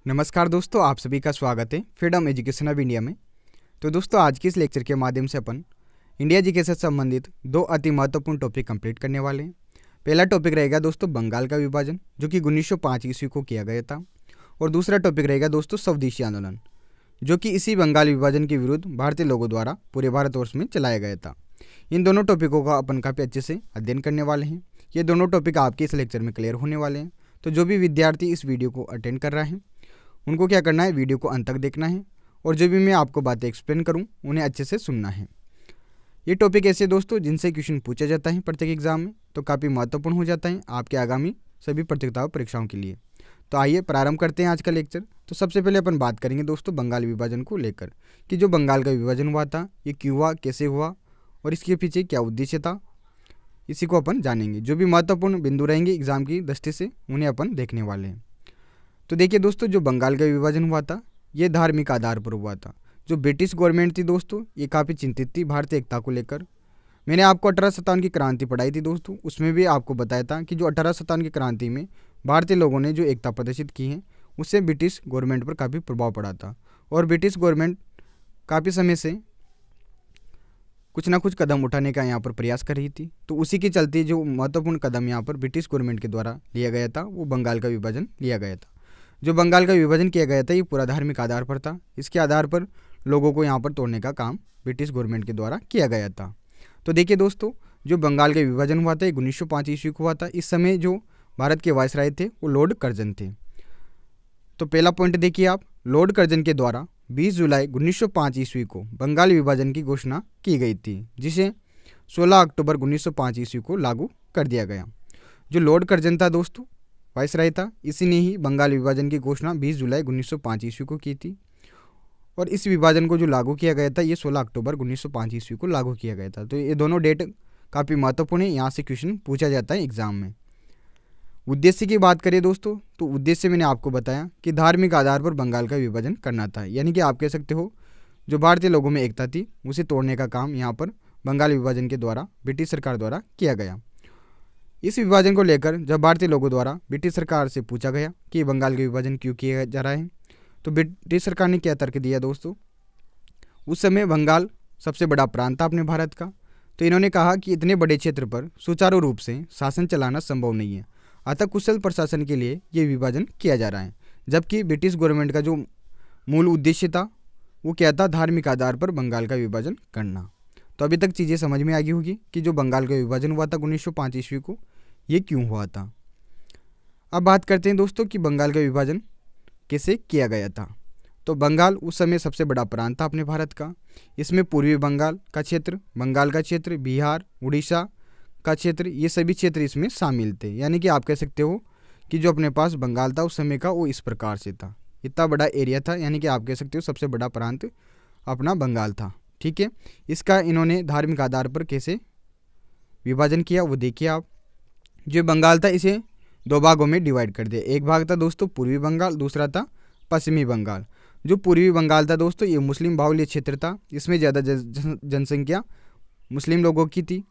नमस्कार दोस्तों, आप सभी का स्वागत है फ्रीडम एजुकेशन ऑफ इंडिया में। तो दोस्तों, आज के इस लेक्चर के माध्यम से अपन इंडिया जी के साथ संबंधित दो अति महत्वपूर्ण टॉपिक कंप्लीट करने वाले हैं। पहला टॉपिक रहेगा दोस्तों बंगाल का विभाजन, जो कि 1905 ईस्वी को किया गया था। और दूसरा टॉपिक रहेगा दोस्तों स्वदेशी आंदोलन, जो कि इसी बंगाल विभाजन के विरुद्ध भारतीय लोगों द्वारा पूरे भारतवर्ष में चलाया गया था। इन दोनों टॉपिकों का अपन काफ़ी अच्छे से अध्ययन करने वाले हैं। ये दोनों टॉपिक आपके इस लेक्चर में क्लियर होने वाले हैं। तो जो भी विद्यार्थी इस वीडियो को अटेंड कर रहा है उनको क्या करना है, वीडियो को अंत तक देखना है और जो भी मैं आपको बातें एक्सप्लेन करूं उन्हें अच्छे से सुनना है। ये टॉपिक ऐसे दोस्तों जिनसे क्वेश्चन पूछा जाता है प्रत्येक एग्जाम में, तो काफ़ी महत्वपूर्ण हो जाता है आपके आगामी सभी प्रतियोगिता परीक्षाओं के लिए। तो आइए प्रारंभ करते हैं आज का लेक्चर। तो सबसे पहले अपन बात करेंगे दोस्तों बंगाल विभाजन को लेकर कि जो बंगाल का विभाजन हुआ था ये क्यों हुआ, कैसे हुआ और इसके पीछे क्या उद्देश्य था, इसी को अपन जानेंगे। जो भी महत्वपूर्ण बिंदु रहेंगे एग्जाम की दृष्टि से उन्हें अपन देखने वाले हैं। तो देखिए दोस्तों, जो बंगाल का विभाजन हुआ था ये धार्मिक आधार पर हुआ था। जो ब्रिटिश गवर्नमेंट थी दोस्तों ये काफ़ी चिंतित थी भारतीय एकता को लेकर। मैंने आपको 1857 की क्रांति पढ़ाई थी दोस्तों, उसमें भी आपको बताया था कि जो 1857 की क्रांति में भारतीय लोगों ने जो एकता प्रदर्शित की है उससे ब्रिटिश गवर्नमेंट पर काफ़ी प्रभाव पड़ा था और ब्रिटिश गवर्नमेंट काफ़ी समय से कुछ ना कुछ कदम उठाने का यहाँ पर प्रयास कर रही थी। तो उसी के चलते जो महत्वपूर्ण कदम यहाँ पर ब्रिटिश गवर्नमेंट के द्वारा लिया गया था वो बंगाल का विभाजन लिया गया था। जो बंगाल का विभाजन किया गया था ये पूरा धार्मिक आधार पर था। इसके आधार पर लोगों को यहाँ पर तोड़ने का काम ब्रिटिश गवर्नमेंट के द्वारा किया गया था। तो देखिए दोस्तों, जो बंगाल का विभाजन हुआ था 1905 ईस्वी को हुआ था। इस समय जो भारत के वायसराय थे वो लॉर्ड कर्जन थे। तो पहला पॉइंट देखिए आप, लॉर्ड कर्जन के द्वारा 20 जुलाई 1905 ईस्वी को बंगाल विभाजन की घोषणा की गई थी, जिसे 16 अक्टूबर 1905 ईस्वी को लागू कर दिया गया। जो लॉर्ड कर्जन था दोस्तों वायसराय था, इसी ने ही बंगाल विभाजन की घोषणा 20 जुलाई 1905 ईस्वी को की थी और इस विभाजन को जो लागू किया गया था ये 16 अक्टूबर 1905 ईस्वी को लागू किया गया था। तो ये दोनों डेट काफ़ी महत्वपूर्ण है, यहाँ से क्वेश्चन पूछा जाता है एग्जाम में। उद्देश्य की बात करें दोस्तों तो उद्देश्य मैंने आपको बताया कि धार्मिक आधार पर बंगाल का विभाजन करना था, यानी कि आप कह सकते हो जो भारतीय लोगों में एकता थी उसे तोड़ने का काम यहाँ पर बंगाल विभाजन के द्वारा ब्रिटिश सरकार द्वारा किया गया। इस विभाजन को लेकर जब भारतीय लोगों द्वारा ब्रिटिश सरकार से पूछा गया कि बंगाल का विभाजन क्यों किया जा रहा है, तो ब्रिटिश सरकार ने क्या तर्क दिया दोस्तों। उस समय बंगाल सबसे बड़ा प्रांत था अपने भारत का, तो इन्होंने कहा कि इतने बड़े क्षेत्र पर सुचारू रूप से शासन चलाना संभव नहीं है, अतः कुशल प्रशासन के लिए ये विभाजन किया जा रहा है। जबकि ब्रिटिश गवर्नमेंट का जो मूल उद्देश्य था वो क्या था, धार्मिक आधार पर बंगाल का विभाजन करना। तो अभी तक चीज़ें समझ में आ गई होगी कि जो बंगाल का विभाजन हुआ था 1905 ईस्वी को ये क्यों हुआ था। अब बात करते हैं दोस्तों कि बंगाल का विभाजन कैसे किया गया था। तो बंगाल उस समय सबसे बड़ा प्रांत था अपने भारत का। इसमें पूर्वी बंगाल का क्षेत्र, बंगाल का क्षेत्र, बिहार, उड़ीसा का क्षेत्र, ये सभी क्षेत्र इसमें शामिल थे। यानी कि आप कह सकते हो कि जो अपने पास बंगाल था उस समय का वो इस प्रकार से था, इतना बड़ा एरिया था। यानी कि आप कह सकते हो सबसे बड़ा प्रांत अपना बंगाल था। ठीक है, इसका इन्होंने धार्मिक आधार पर कैसे विभाजन किया वो देखिए आप। जो बंगाल था इसे दो भागों में डिवाइड कर दिया। एक भाग था दोस्तों पूर्वी बंगाल, दूसरा था पश्चिमी बंगाल। जो पूर्वी बंगाल था दोस्तों ये मुस्लिम बाहुल्य क्षेत्र था, इसमें ज़्यादा जनसंख्या मुस्लिम लोगों की थी।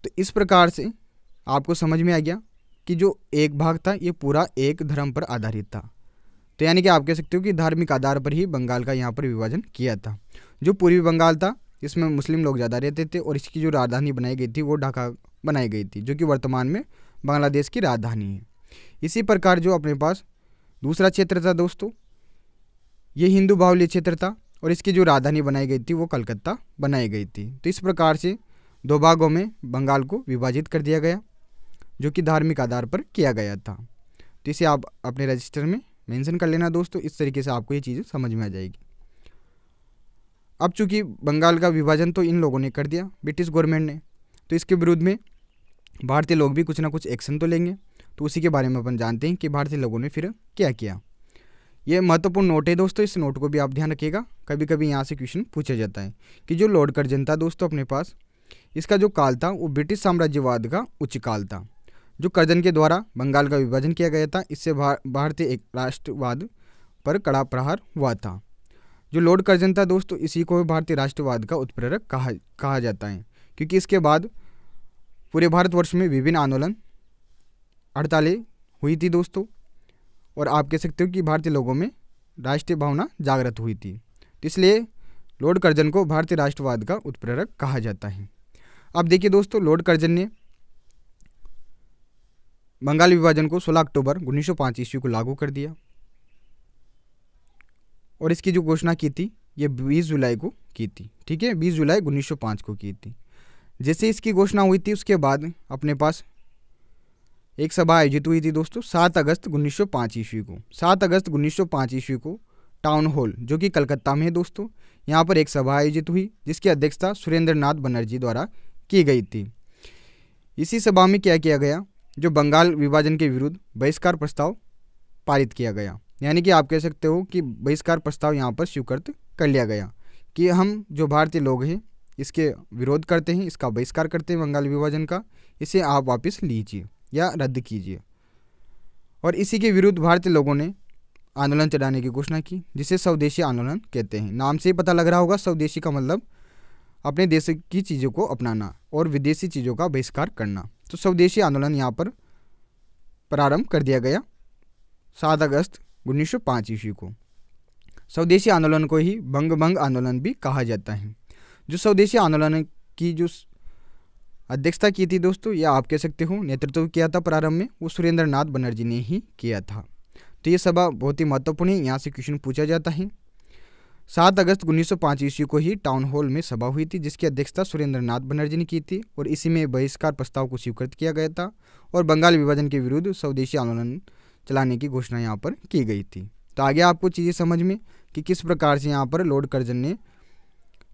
तो इस प्रकार से आपको समझ में आ गया कि जो एक भाग था ये पूरा एक धर्म पर आधारित था। तो यानी कि आप कह सकते हो कि धार्मिक आधार पर ही बंगाल का यहाँ पर विभाजन किया था। जो पूर्वी बंगाल था इसमें मुस्लिम लोग ज़्यादा रहते थे और इसकी जो राजधानी बनाई गई थी वो ढाका बनाई गई थी, जो कि वर्तमान में बांग्लादेश की राजधानी है। इसी प्रकार जो अपने पास दूसरा क्षेत्र था दोस्तों ये हिंदू बाहुल्य क्षेत्र था और इसकी जो राजधानी बनाई गई थी वो कलकत्ता बनाई गई थी। तो इस प्रकार से दो भागों में बंगाल को विभाजित कर दिया गया, जो कि धार्मिक आधार पर किया गया था। तो इसे आप अपने रजिस्टर में मेंशन कर लेना दोस्तों, इस तरीके से आपको ये चीज़ें समझ में आ जाएगी। अब चूंकि बंगाल का विभाजन तो इन लोगों ने कर दिया ब्रिटिश गवर्नमेंट ने, तो इसके विरुद्ध में भारतीय लोग भी कुछ ना कुछ एक्शन तो लेंगे। तो उसी के बारे में अपन जानते हैं कि भारतीय लोगों ने फिर क्या किया। ये महत्वपूर्ण नोट है दोस्तों, इस नोट को भी आप ध्यान रखिएगा, कभी कभी यहाँ से क्वेश्चन पूछा जाता है कि जो लॉर्ड कर्जन था दोस्तों अपने पास, इसका जो काल था वो ब्रिटिश साम्राज्यवाद का उच्च काल था। जो कर्जन के द्वारा बंगाल का विभाजन किया गया था इससे भारतीय एक राष्ट्रवाद पर कड़ा प्रहार हुआ था। जो लॉर्ड कर्जन था दोस्तों इसी को भारतीय राष्ट्रवाद का उत्प्रेरक कहा जाता है, क्योंकि इसके बाद पूरे भारतवर्ष में विभिन्न आंदोलन हड़तालें हुई थी दोस्तों और आप कह सकते हो कि भारतीय लोगों में राष्ट्रीय भावना जागृत हुई थी। तो इसलिए लॉर्ड कर्जन को भारतीय राष्ट्रवाद का उत्प्रेरक कहा जाता है। अब देखिए दोस्तों, लॉर्ड कर्जन ने बंगाल विभाजन को 16 अक्टूबर 1905 ईस्वी को लागू कर दिया और इसकी जो घोषणा की थी ये 20 जुलाई को की थी। ठीक है, 20 जुलाई 1905 को की थी। जैसे इसकी घोषणा हुई थी उसके बाद अपने पास एक सभा आयोजित हुई थी दोस्तों 7 अगस्त 1905 ईस्वी को। 7 अगस्त 1905 ईस्वी को टाउन हॉल जो कि कलकत्ता में है दोस्तों, यहाँ पर एक सभा आयोजित हुई जिसकी अध्यक्षता सुरेंद्र नाथ बनर्जी द्वारा की गई थी। इसी सभा में क्या किया गया, जो बंगाल विभाजन के विरुद्ध बहिष्कार प्रस्ताव पारित किया गया। यानी कि आप कह सकते हो कि बहिष्कार प्रस्ताव यहाँ पर स्वीकृत कर लिया गया कि हम जो भारतीय लोग हैं इसके विरोध करते हैं, इसका बहिष्कार करते हैं बंगाल विभाजन का, इसे आप वापस लीजिए या रद्द कीजिए। और इसी के विरुद्ध भारतीय लोगों ने आंदोलन चलाने की घोषणा की, जिसे स्वदेशी आंदोलन कहते हैं। नाम से ही पता लग रहा होगा, स्वदेशी का मतलब अपने देश की चीज़ों को अपनाना और विदेशी चीज़ों का बहिष्कार करना। तो स्वदेशी आंदोलन यहाँ पर प्रारंभ कर दिया गया 7 अगस्त 1905 ईस्वी को। स्वदेशी आंदोलन को ही बंग आंदोलन भी कहा जाता है। जो स्वदेशी आंदोलन की जो अध्यक्षता की थी दोस्तों, या आप कह सकते हो नेतृत्व किया था प्रारंभ में, वो सुरेंद्र नाथ बनर्जी ने ही किया था। तो ये सभा बहुत ही महत्वपूर्ण है, यहाँ से क्वेश्चन पूछा जाता है। 7 अगस्त 1905 ईस्वी को ही टाउन हॉल में सभा हुई थी जिसकी अध्यक्षता सुरेंद्र नाथ बनर्जी ने की थी और इसी में बहिष्कार प्रस्ताव को स्वीकृत किया गया था और बंगाल विभाजन के विरुद्ध स्वदेशी आंदोलन चलाने की घोषणा यहाँ पर की गई थी। तो आगे आपको चीज़ें समझ में कि किस प्रकार से यहाँ पर लॉर्ड कर्जन ने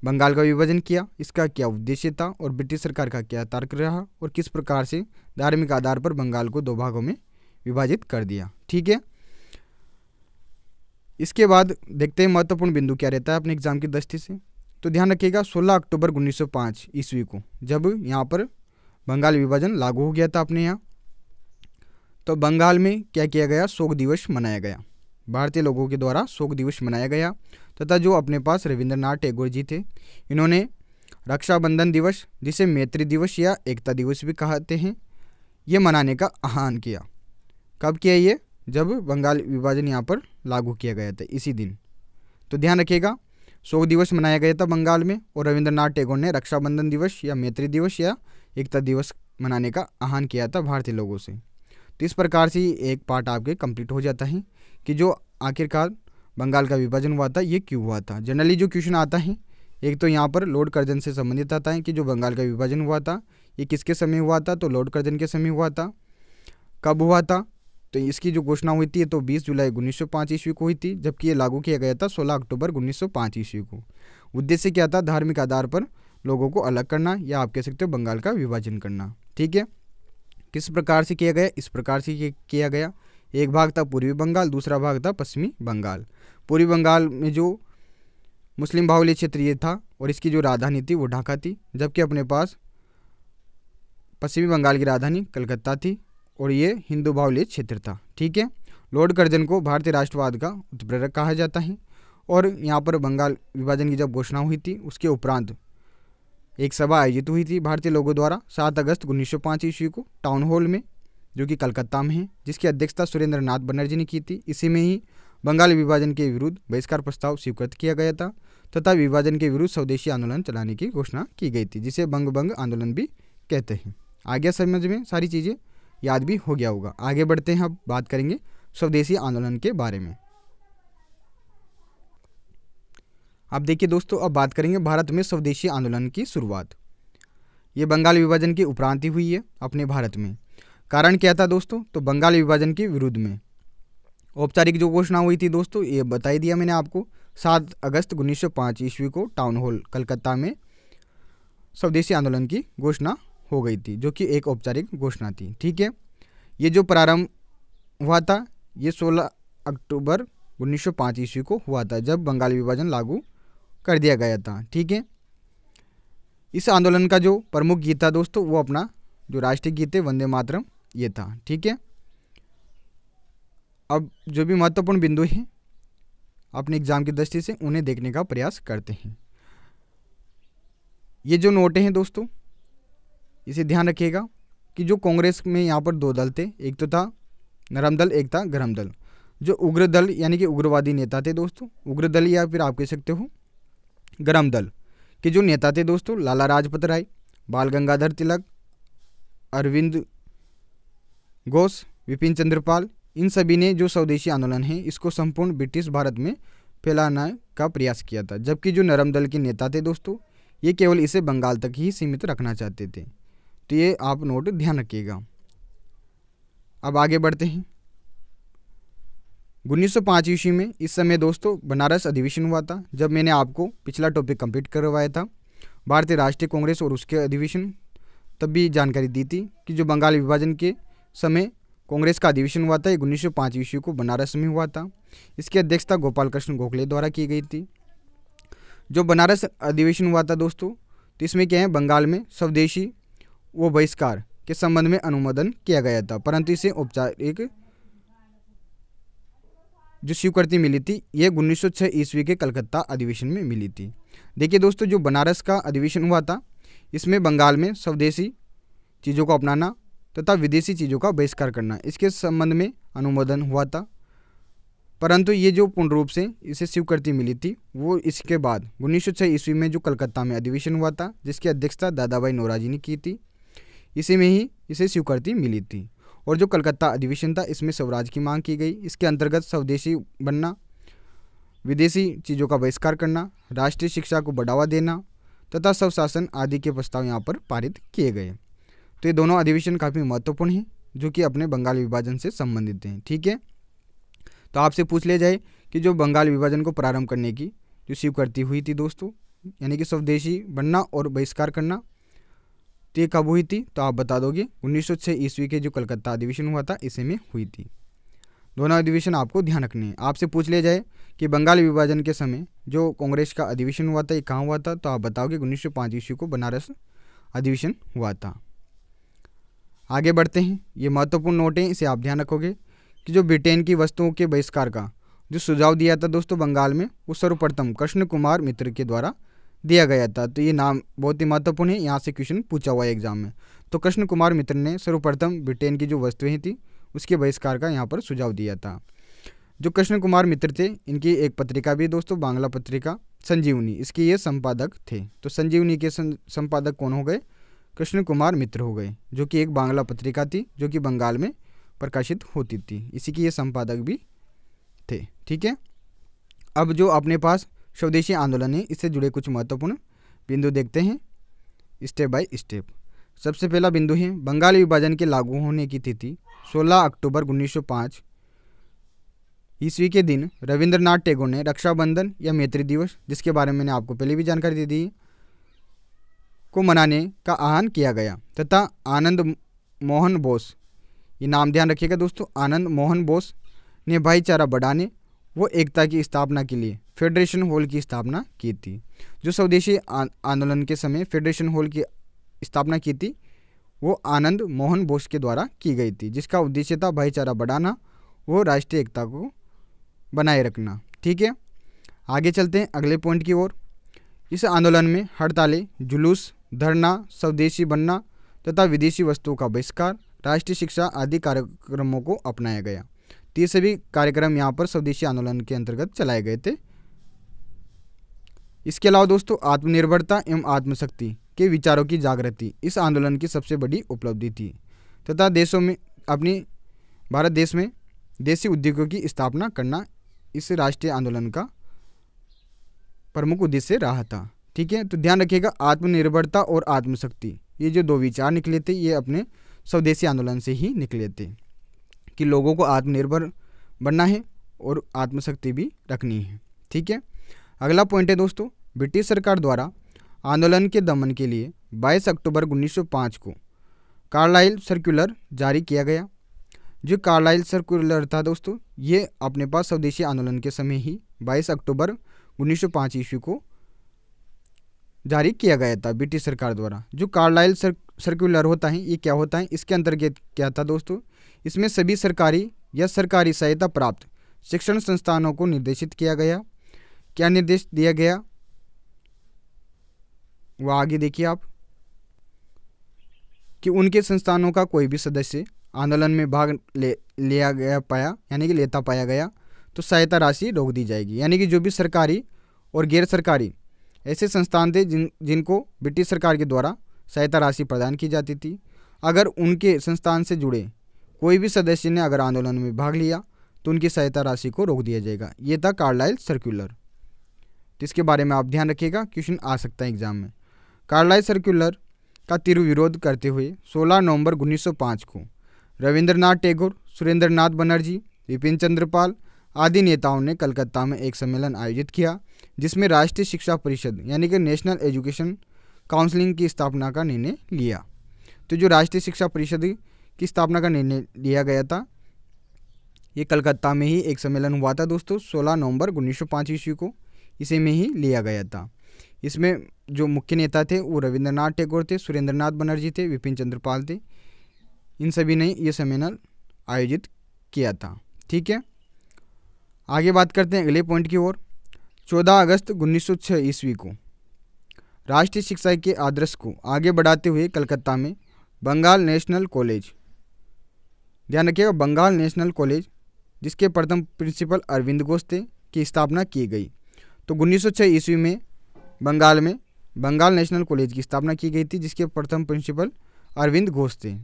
बंगाल का विभाजन किया, इसका क्या उद्देश्य था और ब्रिटिश सरकार का क्या तर्क रहा और किस प्रकार से धार्मिक आधार पर बंगाल को 2 भागों में विभाजित कर दिया। ठीक है, इसके बाद देखते हैं महत्वपूर्ण बिंदु क्या रहता है अपने एग्जाम की दृष्टि से। तो ध्यान रखिएगा 16 अक्टूबर 1905 ईस्वी को जब यहाँ पर बंगाल विभाजन लागू हो गया था अपने यहाँ, तो बंगाल में क्या किया गया, शोक दिवस मनाया गया। भारतीय लोगों के द्वारा शोक दिवस मनाया गया तथा जो अपने पास रविंद्रनाथ टैगोर जी थे, इन्होंने रक्षाबंधन दिवस, जिसे मैत्री दिवस या एकता दिवस भी कहते हैं, ये मनाने का आह्वान किया। कब किया ये, जब बंगाल विभाजन यहाँ पर लागू किया गया था इसी दिन। तो ध्यान रखिएगा, शोक दिवस मनाया गया था बंगाल में और रविंद्रनाथ टैगोर ने रक्षाबंधन दिवस या मैत्री दिवस या एकता दिवस मनाने का आह्वान किया था भारतीय लोगों से। तो इस प्रकार से एक पार्ट आपके कंप्लीट हो जाता है कि जो आखिरकार बंगाल का विभाजन हुआ था ये क्यों हुआ था। जनरली जो क्वेश्चन आता है, एक तो यहाँ पर लॉर्ड कर्जन से संबंधित आता है कि जो बंगाल का विभाजन हुआ था ये किसके समय हुआ था, तो लॉर्ड कर्जन के समय हुआ था। कब हुआ था, तो इसकी जो घोषणा हुई थी तो 20 जुलाई 1905 ईस्वी को हुई थी, जबकि ये लागू किया गया था 16 अक्टूबर 1905 ईस्वी को। उद्देश्य क्या था, धार्मिक आधार पर लोगों को अलग करना या आप कह सकते हो बंगाल का विभाजन करना। ठीक है, किस प्रकार से किया गया, इस प्रकार से किया गया। एक भाग था पूर्वी बंगाल, दूसरा भाग था पश्चिमी बंगाल। पूर्वी बंगाल में जो मुस्लिम बाहुल्य क्षेत्र ये था और इसकी जो राजधानी थी वो ढाका थी, जबकि अपने पास पश्चिमी बंगाल की राजधानी कलकत्ता थी और ये हिंदू बाहुल्य क्षेत्र था। ठीक है, लॉर्ड कर्जन को भारतीय राष्ट्रवाद का उत्प्रेरक कहा जाता है और यहाँ पर बंगाल विभाजन की जब घोषणा हुई थी उसके उपरांत एक सभा आयोजित हुई थी भारतीय लोगों द्वारा 7 अगस्त 1905 ईस्वी को टाउन हॉल में, जो कि कलकत्ता में है, जिसकी अध्यक्षता सुरेंद्र नाथ बनर्जी ने की थी। इसी में ही बंगाल विभाजन के विरुद्ध बहिष्कार प्रस्ताव स्वीकृत किया गया था तथा विभाजन के विरुद्ध स्वदेशी आंदोलन चलाने की घोषणा की गई थी, जिसे बंग आंदोलन भी कहते हैं। आगे समझ में सारी चीज़ें याद भी हो गया होगा। आगे बढ़ते हैं, अब बात करेंगे स्वदेशी आंदोलन के बारे में। अब देखिए दोस्तों, अब बात करेंगे भारत में स्वदेशी आंदोलन की शुरुआत। ये बंगाल विभाजन के उपरांत ही हुई है अपने भारत में। कारण क्या था दोस्तों, तो बंगाल विभाजन के विरुद्ध में औपचारिक जो घोषणा हुई थी दोस्तों, ये बता ही दिया मैंने आपको। 7 अगस्त 1905 ईस्वी को टाउन हॉल कलकत्ता में स्वदेशी आंदोलन की घोषणा हो गई थी, जो कि एक औपचारिक घोषणा थी। ठीक है, ये जो प्रारंभ हुआ था ये 16 अक्टूबर 1905 ईस्वी को हुआ था, जब बंगाल विभाजन लागू कर दिया गया था। ठीक है, इस आंदोलन का जो प्रमुख गीत था दोस्तों, वो अपना जो राष्ट्रीय गीत है वंदे मातरम ये था। ठीक है, अब जो भी महत्वपूर्ण बिंदु हैं अपने एग्जाम की दृष्टि से उन्हें देखने का प्रयास करते हैं। ये जो नोटे हैं दोस्तों, इसे ध्यान रखिएगा कि जो कांग्रेस में यहाँ पर 2 दल थे, एक तो था नरम दल, एक था गरम दल। जो उग्र दल यानी कि उग्रवादी नेता थे दोस्तों, उग्र दल या फिर आप कह सकते हो गरम दल के जो नेता थे दोस्तों, लाला लाजपत राय, बाल गंगाधर तिलक, अरविंद घोष, विपिन चंद्र पाल, इन सभी ने जो स्वदेशी आंदोलन है इसको संपूर्ण ब्रिटिश भारत में फैलाने का प्रयास किया था। जबकि जो नरम दल के नेता थे दोस्तों, ये केवल इसे बंगाल तक ही सीमित रखना चाहते थे। तो ये आप नोट ध्यान रखिएगा। अब आगे बढ़ते हैं। 1905 ईस्वी में इस समय दोस्तों बनारस अधिवेशन हुआ था। जब मैंने आपको पिछला टॉपिक कंप्लीट करवाया था भारतीय राष्ट्रीय कांग्रेस और उसके अधिवेशन, तब भी जानकारी दी थी कि जो बंगाल विभाजन के समय कांग्रेस का अधिवेशन हुआ था, 1905 ईस्वी को बनारस में हुआ था। इसकी अध्यक्षता गोपाल कृष्ण गोखले द्वारा की गई थी। जो बनारस अधिवेशन हुआ था दोस्तों, तो इसमें क्या है, बंगाल में स्वदेशी व बहिष्कार के संबंध में अनुमोदन किया गया था, परंतु इसे औपचारिक जो स्वीकृति मिली थी ये 1906 ईस्वी के कलकत्ता अधिवेशन में मिली थी। देखिए दोस्तों, जो बनारस का अधिवेशन हुआ था इसमें बंगाल में स्वदेशी चीज़ों को अपनाना तथा विदेशी चीज़ों का बहिष्कार करना, इसके संबंध में अनुमोदन हुआ था, परंतु ये जो पूर्ण रूप से इसे स्वीकृति मिली थी वो इसके बाद 1906 ईस्वी में जो कलकत्ता में अधिवेशन हुआ था, जिसकी अध्यक्षता दादाभाई नौरोजी ने की थी, इसी में ही इसे स्वीकृति मिली थी। और जो कलकत्ता अधिवेशन था इसमें स्वराज की मांग की गई। इसके अंतर्गत स्वदेशी बनना, विदेशी चीज़ों का बहिष्कार करना, राष्ट्रीय शिक्षा को बढ़ावा देना तथा स्वशासन आदि के प्रस्ताव यहाँ पर पारित किए गए। तो ये दोनों अधिवेशन काफ़ी महत्वपूर्ण हैं जो कि अपने बंगाल विभाजन से संबंधित हैं। ठीक है, तो आपसे पूछ लिया जाए कि जो बंगाल विभाजन को प्रारंभ करने की जो स्वीकृति हुई थी दोस्तों, यानी कि स्वदेशी बनना और बहिष्कार करना, तो ये कब हुई थी, तो आप बता दोगे 1906 ईस्वी के जो कलकत्ता अधिवेशन हुआ था इसी में हुई थी। दोनों अधिवेशन आपको ध्यान रखने हैं। आपसे पूछ लिया जाए कि बंगाल विभाजन के समय जो कांग्रेस का अधिवेशन हुआ था ये कहाँ हुआ था, तो आप बताओगे 1905 ईस्वी को बनारस अधिवेशन हुआ था। आगे बढ़ते हैं। ये महत्वपूर्ण नोट है, इसे आप ध्यान रखोगे कि जो ब्रिटेन की वस्तुओं के बहिष्कार का जो सुझाव दिया था दोस्तों बंगाल में, वो सर्वप्रथम कृष्ण कुमार मित्र के द्वारा दिया गया था। तो ये नाम बहुत ही महत्वपूर्ण है, यहाँ से क्वेश्चन पूछा हुआ है एग्जाम में। तो कृष्ण कुमार मित्र ने सर्वप्रथम ब्रिटेन की जो वस्तुएं थी उसके बहिष्कार का यहाँ पर सुझाव दिया था। जो कृष्ण कुमार मित्र थे इनकी एक पत्रिका भी दोस्तों, बांग्ला पत्रिका संजीवनी, इसके ये संपादक थे। तो संजीवनी के संपादक कौन हो गए, कृष्ण कुमार मित्र हो गए, जो कि एक बांग्ला पत्रिका थी जो कि बंगाल में प्रकाशित होती थी, इसी की ये संपादक भी थे। ठीक है, अब जो अपने पास स्वदेशी आंदोलन है इससे जुड़े कुछ महत्वपूर्ण बिंदु देखते हैं स्टेप बाय स्टेप। सबसे पहला बिंदु है बंगाल विभाजन के लागू होने की तिथि 16 अक्टूबर 1905 ईस्वी के दिन रविंद्रनाथ टैगोर ने रक्षाबंधन या मैत्री दिवस, जिसके बारे में मैंने आपको पहले भी जानकारी दे दी, को मनाने का आह्वान किया गया तथा आनंद मोहन बोस, ये नाम ध्यान रखिएगा दोस्तों, आनंद मोहन बोस ने भाईचारा बढ़ाने वो एकता की स्थापना के लिए फेडरेशन हॉल की स्थापना की थी। जो स्वदेशी आंदोलन के समय फेडरेशन हॉल की स्थापना की थी वो आनंद मोहन बोस के द्वारा की गई थी, जिसका उद्देश्य था भाईचारा बढ़ाना, वो राष्ट्रीय एकता को बनाए रखना। ठीक है, आगे चलते हैं अगले पॉइंट की ओर। इस आंदोलन में हड़तालें, जुलूस, धरना, स्वदेशी बनना तथा विदेशी वस्तुओं का बहिष्कार, राष्ट्रीय शिक्षा आदि कार्यक्रमों को अपनाया गया। तो ये सभी कार्यक्रम यहाँ पर स्वदेशी आंदोलन के अंतर्गत चलाए गए थे। इसके अलावा दोस्तों आत्मनिर्भरता एवं आत्मशक्ति के विचारों की जागृति इस आंदोलन की सबसे बड़ी उपलब्धि थी तथा देशों में अपनी भारत देश में देसी उद्योगों की स्थापना करना इस राष्ट्रीय आंदोलन का प्रमुख उद्देश्य रहा था। ठीक है, तो ध्यान रखिएगा आत्मनिर्भरता और आत्मशक्ति ये जो दो विचार निकले थे ये अपने स्वदेशी आंदोलन से ही निकले थे कि लोगों को आत्मनिर्भर बनना है और आत्मशक्ति भी रखनी है। ठीक है, अगला पॉइंट है दोस्तों ब्रिटिश सरकार द्वारा आंदोलन के दमन के लिए 22 अक्टूबर 1905 को कार्लाइल सर्कुलर जारी किया गया। जो कार्लाइल सर्कुलर था दोस्तों ये अपने पास स्वदेशी आंदोलन के समय ही 22 अक्टूबर 1905 ईस्वी को जारी किया गया था ब्रिटिश सरकार द्वारा। जो कार्लाइल सर्कुलर होता है ये क्या होता है, इसके अंतर्गत क्या था दोस्तों, इसमें सभी सरकारी या सरकारी सहायता प्राप्त शिक्षण संस्थानों को निर्देशित किया गया। क्या निर्देश दिया गया वो आगे देखिए आप, कि उनके संस्थानों का कोई भी सदस्य आंदोलन में भाग लिया गया पाया यानी कि लेता पाया गया तो सहायता राशि रोक दी जाएगी। यानी कि जो भी सरकारी और गैर सरकारी ऐसे संस्थान थे जिनको ब्रिटिश सरकार के द्वारा सहायता राशि प्रदान की जाती थी, अगर उनके संस्थान से जुड़े कोई भी सदस्य ने अगर आंदोलन में भाग लिया तो उनकी सहायता राशि को रोक दिया जाएगा। ये था कार्लाइल सर्कुलर। तो इसके बारे में आप ध्यान रखिएगा, क्वेश्चन आ सकता है एग्जाम में। कार्लाइल सर्कुलर का तीव्र विरोध करते हुए 16 नवंबर 1905 को रविंद्रनाथ टैगोर, सुरेंद्रनाथ बनर्जी, विपिन चंद्र पाल आदि नेताओं ने कलकत्ता में एक सम्मेलन आयोजित किया, जिसमें राष्ट्रीय शिक्षा परिषद यानी कि नेशनल एजुकेशन काउंसिलिंग की स्थापना का निर्णय लिया। तो जो राष्ट्रीय शिक्षा परिषद की स्थापना का निर्णय लिया गया था, ये कलकत्ता में ही एक सम्मेलन हुआ था दोस्तों 16 नवंबर 1905 ईस्वी को, इसे में ही लिया गया था। इसमें जो मुख्य नेता थे वो रविंद्रनाथ टैगोर थे, सुरेंद्रनाथ बनर्जी थे, विपिन चंद्र पाल थे। इन सभी ने ये सम्मेलन आयोजित किया था। ठीक है, आगे बात करते हैं अगले पॉइंट की ओर। 14 अगस्त 1906 ईस्वी को राष्ट्रीय शिक्षा के आदर्श को आगे बढ़ाते हुए कलकत्ता में बंगाल नेशनल कॉलेज, ध्यान रखिएगा बंगाल नेशनल कॉलेज, जिसके प्रथम प्रिंसिपल अरविंद घोष थे, की स्थापना की गई। तो 1906 ईस्वी में बंगाल नेशनल कॉलेज की स्थापना की गई थी, जिसके प्रथम प्रिंसिपल अरविंद घोष थे।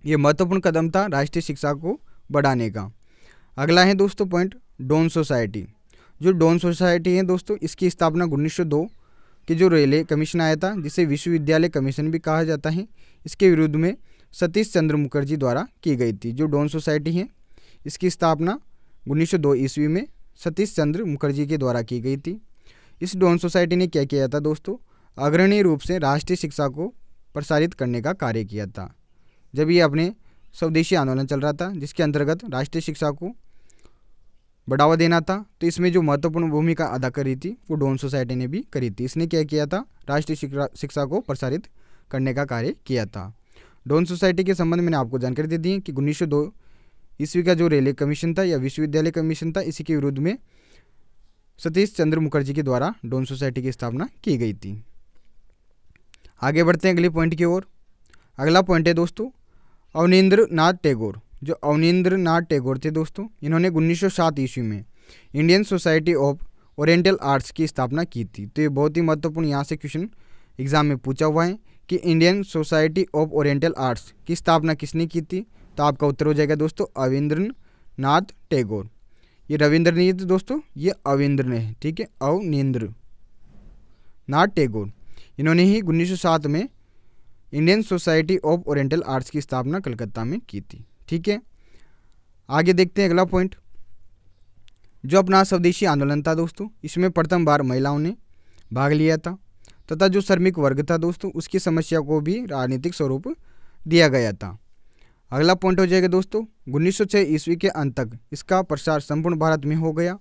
ये महत्वपूर्ण कदम था राष्ट्रीय शिक्षा को बढ़ाने का। अगला है दोस्तों पॉइंट डॉन सोसाइटी। जो डॉन सोसाइटी है दोस्तों, इसकी स्थापना 1902 के जो रेलवे कमीशन आया था, जिसे विश्वविद्यालय कमीशन भी कहा जाता है, इसके विरुद्ध में सतीश चंद्र मुखर्जी द्वारा की गई थी। जो डॉन सोसाइटी है इसकी स्थापना 1902 ईस्वी में सतीश चंद्र मुखर्जी के द्वारा की गई थी। इस डॉन सोसाइटी ने क्या किया था दोस्तों, अग्रणी रूप से राष्ट्रीय शिक्षा को प्रसारित करने का कार्य किया था। जब ये अपने स्वदेशी आंदोलन चल रहा था, जिसके अंतर्गत राष्ट्रीय शिक्षा को बढ़ावा देना था, तो इसमें जो महत्वपूर्ण भूमिका अदा करी थी वो डॉन सोसाइटी ने भी करी थी। इसने क्या किया था, राष्ट्रीय शिक्षा को प्रसारित करने का कार्य किया था। डॉन सोसाइटी के संबंध में मैंने आपको जानकारी दे दी है कि 1902 ईस्वी का जो रेलवे कमीशन था या विश्वविद्यालय कमीशन था, इसी के विरुद्ध में सतीश चंद्र मुखर्जी के द्वारा डॉन सोसाइटी की स्थापना की गई थी। आगे बढ़ते हैं अगले पॉइंट की ओर। अगला पॉइंट है दोस्तों अवनींद्र नाथ टैगोर। जो अवनींद्र नाथ टैगोर थे दोस्तों, इन्होंने 1907 ईस्वी में Indian society of oriental arts की स्थापना की थी। तो ये बहुत ही महत्वपूर्ण, यहाँ से क्वेश्चन एग्जाम में पूछा हुआ है कि Indian society of oriental arts की स्थापना किसने की थी। तो आपका उत्तर हो जाएगा दोस्तों अवनींद्र नाथ टैगोर। ये रविंद्र नहीं है दोस्तों, ये अविंद्र ने है। ठीक है, अवनींद्र नाथ टैगोर, इन्होंने ही 1907 में Indian society of oriental arts की स्थापना कलकत्ता में की थी। ठीक है, आगे देखते हैं अगला पॉइंट। जो अपना स्वदेशी आंदोलन था दोस्तों, इसमें प्रथम बार महिलाओं ने भाग लिया था तथा जो श्रमिक वर्ग था दोस्तों, उसकी समस्या को भी राजनीतिक स्वरूप दिया गया था। अगला पॉइंट हो जाएगा दोस्तों 1906 ईस्वी के अंत तक इसका प्रसार संपूर्ण भारत में हो गया।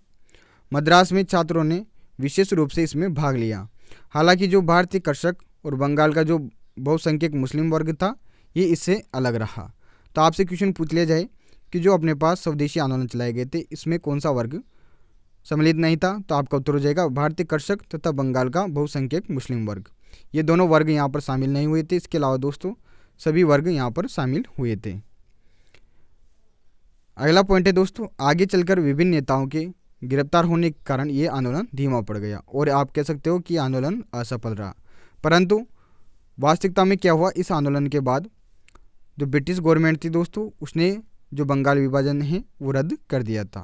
मद्रास में छात्रों ने विशेष रूप से इसमें भाग लिया। हालांकि जो भारतीय कृषक और बंगाल का जो बहुसंख्यक मुस्लिम वर्ग था, ये इससे अलग रहा। तो आपसे क्वेश्चन पूछ लिया जाए कि जो अपने पास स्वदेशी आंदोलन चलाए गए थे, इसमें कौन सा वर्ग सम्मिलित नहीं था, तो आपका उत्तर हो जाएगा भारतीय कृषक तथा बंगाल का बहुसंख्यक मुस्लिम वर्ग। ये दोनों वर्ग यहाँ पर शामिल नहीं हुए थे। इसके अलावा दोस्तों सभी वर्ग यहाँ पर शामिल हुए थे। अगला पॉइंट है दोस्तों आगे चलकर विभिन्न नेताओं के गिरफ्तार होने के कारण ये आंदोलन धीमा पड़ गया और आप कह सकते हो कि आंदोलन असफल रहा। परंतु वास्तविकता में क्या हुआ, इस आंदोलन के बाद जो ब्रिटिश गवर्नमेंट थी दोस्तों, उसने जो बंगाल विभाजन है वो रद्द कर दिया था।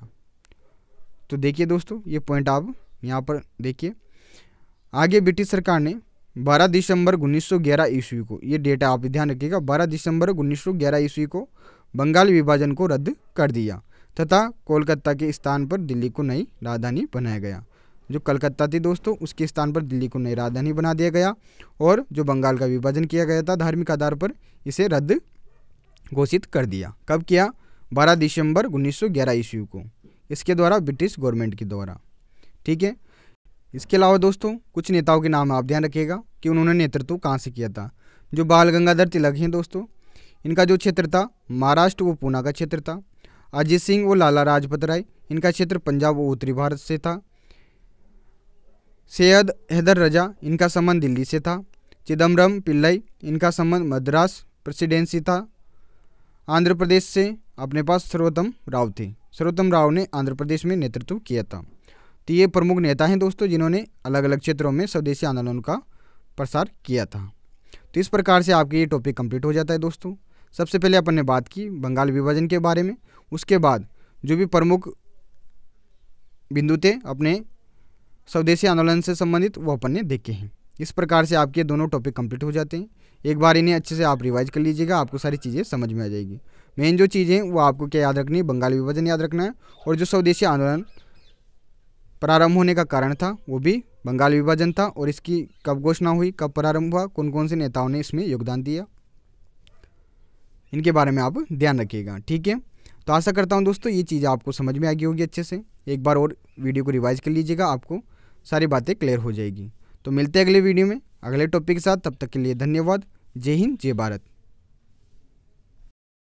तो देखिए दोस्तों, ये पॉइंट आप यहाँ पर देखिए। आगे ब्रिटिश सरकार ने 12 दिसंबर 1911 ईस्वी को, ये डेटा आप ध्यान रखिएगा, 12 दिसंबर 1911 ईस्वी को बंगाल विभाजन को रद्द कर दिया तथा कोलकाता के स्थान पर दिल्ली को नई राजधानी बनाया गया। जो कलकत्ता थी दोस्तों, उसके स्थान पर दिल्ली को नई राजधानी बना दिया गया और जो बंगाल का विभाजन किया गया था धार्मिक आधार पर, इसे रद्द घोषित कर दिया। कब किया? 12 दिसंबर 1911 ईस्वी को, इसके द्वारा ब्रिटिश गवर्नमेंट के द्वारा। ठीक है, इसके अलावा दोस्तों कुछ नेताओं के नाम आप ध्यान रखिएगा कि उन्होंने नेतृत्व कहाँ से किया था। जो बाल गंगाधर तिलक हैं दोस्तों, इनका जो क्षेत्र था महाराष्ट्र वो पूना का क्षेत्र था। अजीत सिंह वो लाला लाजपत राय, इनका क्षेत्र पंजाब वो उत्तरी भारत से था। सैयद हैदर रजा, इनका संबंध दिल्ली से था। चिदम्बरम पिल्लई, इनका संबंध मद्रास प्रेसिडेंसी था। आंध्र प्रदेश से अपने पास सर्वोत्तम राव थे। सर्वोत्तम राव ने आंध्र प्रदेश में नेतृत्व किया था। तो ये प्रमुख नेता हैं दोस्तों जिन्होंने अलग अलग क्षेत्रों में स्वदेशी आंदोलन का प्रसार किया था। तो इस प्रकार से आपके ये टॉपिक कंप्लीट हो जाता है दोस्तों। सबसे पहले अपन ने बात की बंगाल विभाजन के बारे में, उसके बाद जो भी प्रमुख बिंदु थे अपने स्वदेशी आंदोलन से संबंधित वो अपन ने देखे हैं। इस प्रकार से आपके दोनों टॉपिक कंप्लीट हो जाते हैं। एक बार इन्हें अच्छे से आप रिवाइज कर लीजिएगा, आपको सारी चीज़ें समझ में आ जाएगी। मेन जो चीज़ें हैं वो आपको क्या याद रखनी है, बंगाल विभाजन याद रखना है, और जो स्वदेशी आंदोलन प्रारंभ होने का कारण था वो भी बंगाल विभाजन था, और इसकी कब घोषणा हुई, कब प्रारंभ हुआ, कौन कौन से नेताओं ने इसमें योगदान दिया, इनके बारे में आप ध्यान रखिएगा। ठीक है, तो आशा करता हूँ दोस्तों ये चीज़ आपको समझ में आ गई होगी अच्छे से। एक बार और वीडियो को रिवाइज कर लीजिएगा, आपको सारी बातें क्लियर हो जाएगी। तो मिलते हैं अगले वीडियो में अगले टॉपिक के साथ। तब तक के लिए धन्यवाद। जय हिंद, जय भारत।